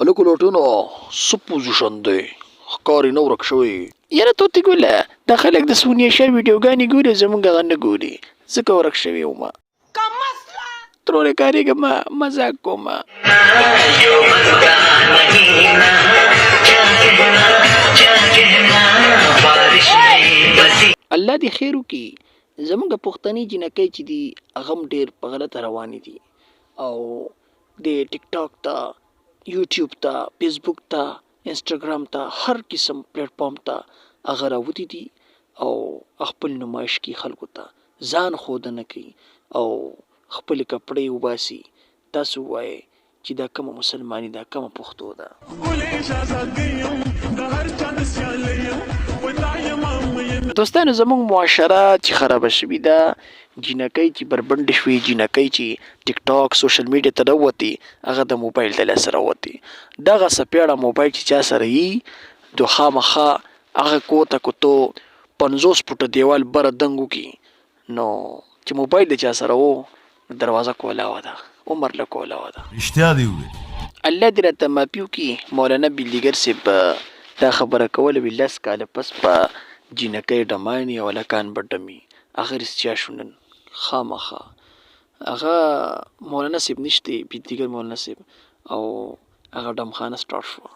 هلکو لوټونو څه پوزیشن دی ښکاري نه ورک شوی یاره توتې ګله دا خلک د سونیشا ویډیوګانې ګوري زمونږ هغه نه ګوري ځکه ورک شوي ومه ترورې کارېږم مزاق کومه الله دې خیر وکړي زمونږ پښتني جنکۍ چې دي هغه هم ډېر په غلطه روانې دي او د ټیک ټاک ته یوټیوب ته فیسبوک ته انسټاګرام ته هر قسم پلیټ فارم ته هغه راوتي دي او خپل نمایش کوي خلکو ته ځان ښودنه کوي او خپلې کپړې وباسي تاسو ووایئ چې دا کومه مسلماني دا کومه پښتو ده دوستانو زموږ معاشره چې خرابه شوې ده جنکۍ چې بربنډې شوې جنکۍ چې ټیک ټاک سوشل میډیا ته راوتې هغه د موبایل د لاسه راوتې دغه څپېړه موبایل چې چا سره وي نو خامخا هغه کوته کوتو 50 فوټه دیوال بره دنګ وکړي نو چې موبایل د چا سره و دروازه کولاوه ده عمر له کولاوه ده رښتیا دی وویل الله دې راته معافي وکړي مولانا بلیګر صاحب دا خبره کوله وي 10 کاله پس په جنکۍ ډمانې او هلکان به ډمي هغه رښتیا شو نن خامخا هغه مولانا صاحب نشته بلیګر مولانا صاحب او هغه ډمخانه سټارټ شوه